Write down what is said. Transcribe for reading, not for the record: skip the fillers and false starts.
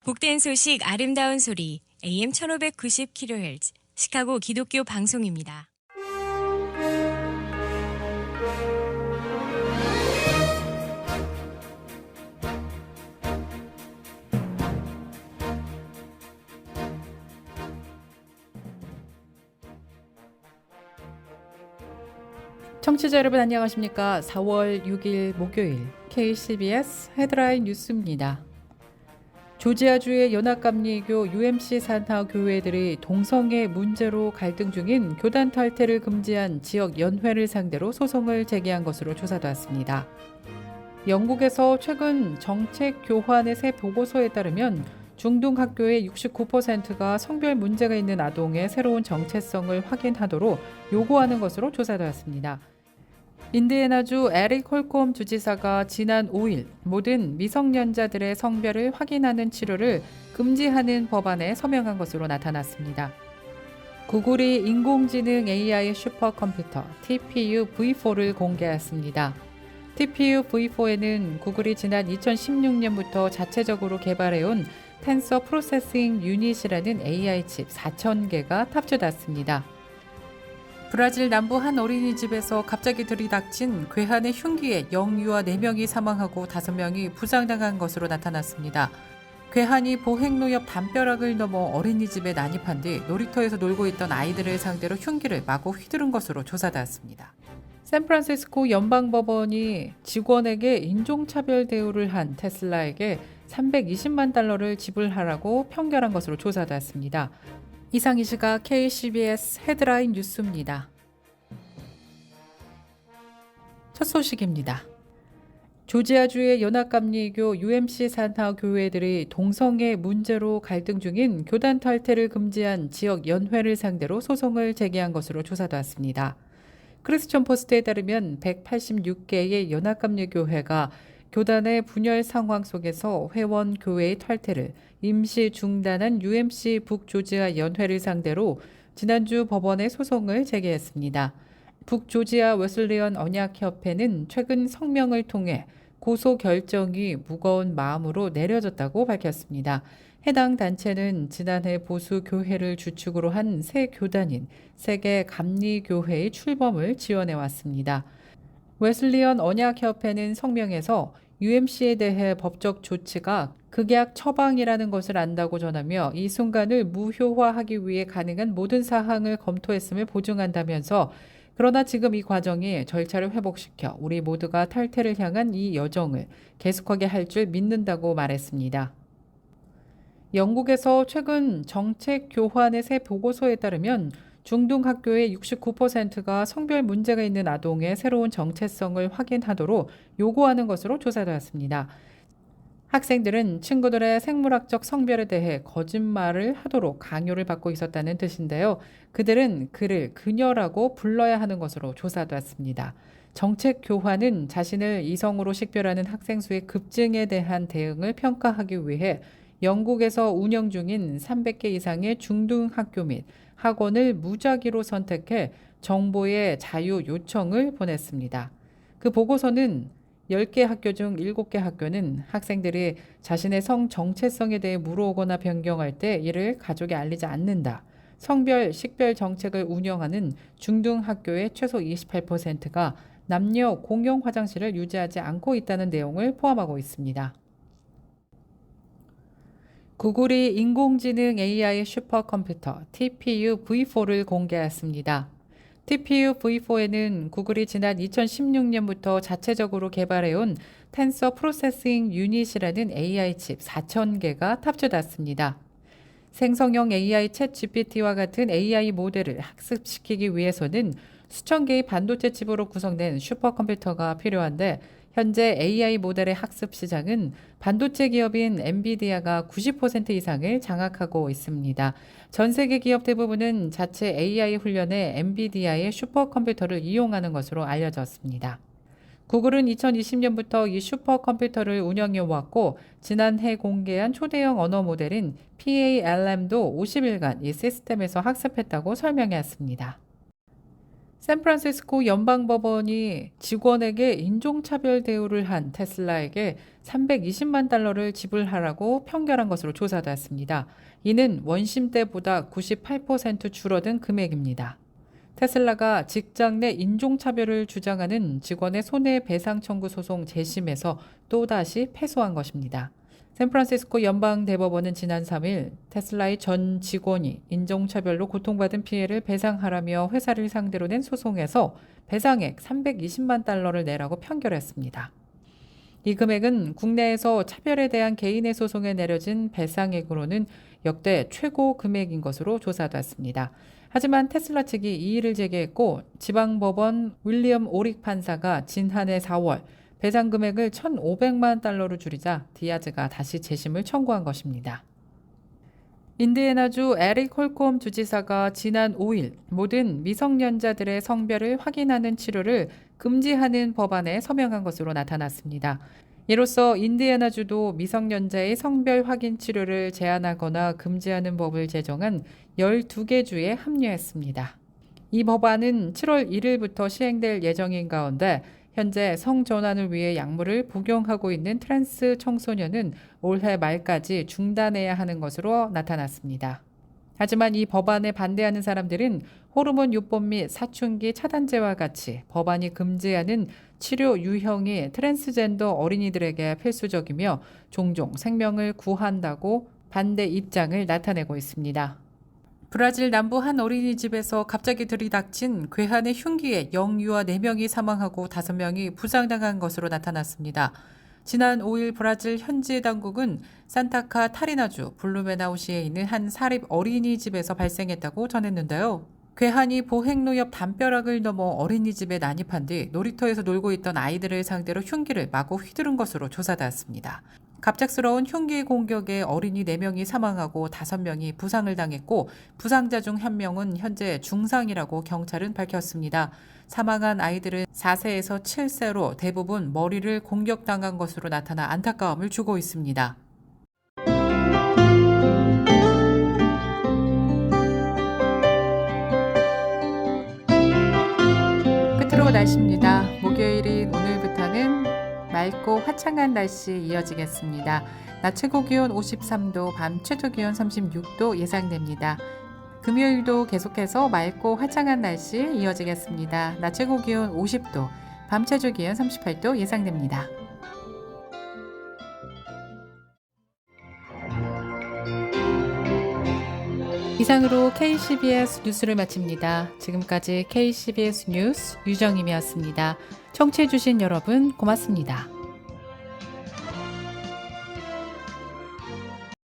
복된 소식 아름다운 소리 AM 1590kHz 시카고 기독교 방송입니다. 청취자 여러분 안녕하십니까? 4월 6일 목요일 KCBS 헤드라인 뉴스입니다. 조지아주의 연합감리교 UMC 산하 교회들이 동성애 문제로 갈등 중인 교단 탈퇴를 금지한 지역 연회를 상대로 소송을 제기한 것으로 조사됐습니다. 영국에서 최근 정책 교환의 새 보고서에 따르면 중등학교의 69%가 성별 문제가 있는 아동의 새로운 정체성을 확인하도록 요구하는 것으로 조사되었습니다. 인디애나주 에릭 홀콤 주지사가 지난 5일 모든 미성년자들의 성별을 확인하는 치료를 금지하는 법안에 서명한 것으로 나타났습니다. 구글이 인공지능 AI 슈퍼컴퓨터 TPU V4를 공개했습니다. TPU V4에는 구글이 지난 2016년부터 자체적으로 개발해온 텐서 프로세싱 유닛이라는 AI 칩 4,000개가 탑재됐습니다. 브라질 남부 한 어린이집에서 갑자기 들이닥친 괴한의 흉기에 영유아 4명이 사망하고 5명이 부상당한 것으로 나타났습니다. 괴한이 보행로 옆 담벼락을 넘어 어린이집에 난입한 뒤 놀이터에서 놀고 있던 아이들을 상대로 흉기를 마구 휘두른 것으로 조사되었습니다. 샌프란시스코 연방법원이 직원에게 인종차별 대우를 한 테슬라에게 320만 달러를 지불하라고 판결한 것으로 조사되었습니다. 이상 이 시각 KCBS 헤드라인 뉴스입니다. 첫 소식입니다. 조지아주의 연합감리교 UMC 산하 교회들이 동성애 문제로 갈등 중인 교단 탈퇴를 금지한 지역 연회를 상대로 소송을 제기한 것으로 조사되었습니다. 크리스천 포스트에 따르면 186개의 연합감리교회가 교단의 분열 상황 속에서 회원 교회의 탈퇴를 임시 중단한 UMC 북조지아 연회를 상대로 지난주 법원에 소송을 제기했습니다. 북조지아 웨슬리언 언약협회는 최근 성명을 통해 고소 결정이 무거운 마음으로 내려졌다고 밝혔습니다. 해당 단체는 지난해 보수 교회를 주축으로 한 새 교단인 세계 감리교회의 출범을 지원해 왔습니다. 웨슬리언 언약협회는 성명에서 UMC에 대해 법적 조치가 극약 처방이라는 것을 안다고 전하며 이 순간을 무효화하기 위해 가능한 모든 사항을 검토했음을 보증한다면서 그러나 지금 이 과정이 절차를 회복시켜 우리 모두가 탈퇴를 향한 이 여정을 계속하게 할 줄 믿는다고 말했습니다. 영국에서 최근 정책 교환의 새 보고서에 따르면 중등학교의 69%가 성별 문제가 있는 아동의 새로운 정체성을 확인하도록 요구하는 것으로 조사되었습니다. 학생들은 친구들의 생물학적 성별에 대해 거짓말을 하도록 강요를 받고 있었다는 뜻인데요. 그들은 그를 그녀라고 불러야 하는 것으로 조사되었습니다. 정책 교환은 자신을 이성으로 식별하는 학생 수의 급증에 대한 대응을 평가하기 위해 영국에서 운영 중인 300개 이상의 중등학교 및 학원을 무작위로 선택해 정보의 자유 요청을 보냈습니다. 그 보고서는 10개 학교 중 7개 학교는 학생들이 자신의 성 정체성에 대해 물어오거나 변경할 때 이를 가족에 알리지 않는다. 성별, 식별 정책을 운영하는 중등학교의 최소 28%가 남녀 공용 화장실을 유지하지 않고 있다는 내용을 포함하고 있습니다. 구글이 인공지능 AI 슈퍼컴퓨터 TPU V4를 공개했습니다. TPU V4에는 구글이 지난 2016년부터 자체적으로 개발해온 텐서 프로세싱 유닛이라는 AI 칩 4,000개가 탑재됐습니다. 생성형 AI 챗 GPT와 같은 AI 모델을 학습시키기 위해서는 수천 개의 반도체 칩으로 구성된 슈퍼컴퓨터가 필요한데 현재 AI 모델의 학습 시장은 반도체 기업인 엔비디아가 90% 이상을 장악하고 있습니다. 전 세계 기업 대부분은 자체 AI 훈련에 엔비디아의 슈퍼컴퓨터를 이용하는 것으로 알려졌습니다. 구글은 2020년부터 이 슈퍼컴퓨터를 운영해 왔고 지난해 공개한 초대형 언어 모델인 PALM도 50일간 이 시스템에서 학습했다고 설명했습니다. 샌프란시스코 연방법원이 직원에게 인종차별 대우를 한 테슬라에게 320만 달러를 지불하라고 판결한 것으로 조사됐습니다. 이는 원심 때보다 98% 줄어든 금액입니다. 테슬라가 직장 내 인종차별을 주장하는 직원의 손해배상 청구 소송 재심에서 또다시 패소한 것입니다. 샌프란시스코 연방대법원은 지난 3일 테슬라의 전 직원이 인종차별로 고통받은 피해를 배상하라며 회사를 상대로 낸 소송에서 배상액 320만 달러를 내라고 판결했습니다. 이 금액은 국내에서 차별에 대한 개인의 소송에 내려진 배상액으로는 역대 최고 금액인 것으로 조사됐습니다. 하지만 테슬라 측이 이의를 제기했고 지방법원 윌리엄 오릭 판사가 지난해 4월 배상 금액을 1,500만 달러로 줄이자 디아즈가 다시 재심을 청구한 것입니다. 인디애나주 에릭 홀콤 주지사가 지난 5일 모든 미성년자들의 성별을 확인하는 치료를 금지하는 법안에 서명한 것으로 나타났습니다. 이로써 인디애나주도 미성년자의 성별 확인 치료를 제한하거나 금지하는 법을 제정한 12개 주에 합류했습니다. 이 법안은 7월 1일부터 시행될 예정인 가운데 현재 성전환을 위해 약물을 복용하고 있는 트랜스 청소년은 올해 말까지 중단해야 하는 것으로 나타났습니다. 하지만 이 법안에 반대하는 사람들은 호르몬 요법 및 사춘기 차단제와 같이 법안이 금지하는 치료 유형이 트랜스젠더 어린이들에게 필수적이며 종종 생명을 구한다고 반대 입장을 나타내고 있습니다. 브라질 남부 한 어린이집에서 갑자기 들이닥친 괴한의 흉기에 영유아 4명이 사망하고 5명이 부상당한 것으로 나타났습니다. 지난 5일 브라질 현지 당국은 산타카 타리나주 블루메나우시에 있는 한 사립 어린이집에서 발생했다고 전했는데요. 괴한이 보행로 옆 담벼락을 넘어 어린이집에 난입한 뒤 놀이터에서 놀고 있던 아이들을 상대로 흉기를 마구 휘두른 것으로 조사되었습니다. 갑작스러운 흉기 공격에 어린이 4명이 사망하고 5명이 부상을 당했고 부상자 중 1명은 현재 중상이라고 경찰은 밝혔습니다. 사망한 아이들은 4세에서 7세로 대부분 머리를 공격당한 것으로 나타나 안타까움을 주고 있습니다. 끝으로 날씨입니다. 목요일인 오늘부터는 맑고 화창한 날씨 이어지겠습니다. 낮 최고 기온 53도, 밤 최저 기온 36도 예상됩니다. 금요일도 계속해서 맑고 화창한 날씨 이어지겠습니다. 낮 최고 기온 50도, 밤 최저 기온 38도 예상됩니다. 이상으로 KCBS 뉴스를 마칩니다. 지금까지 KCBS 뉴스 유정임이었습니다. 청취해주신 여러분 고맙습니다.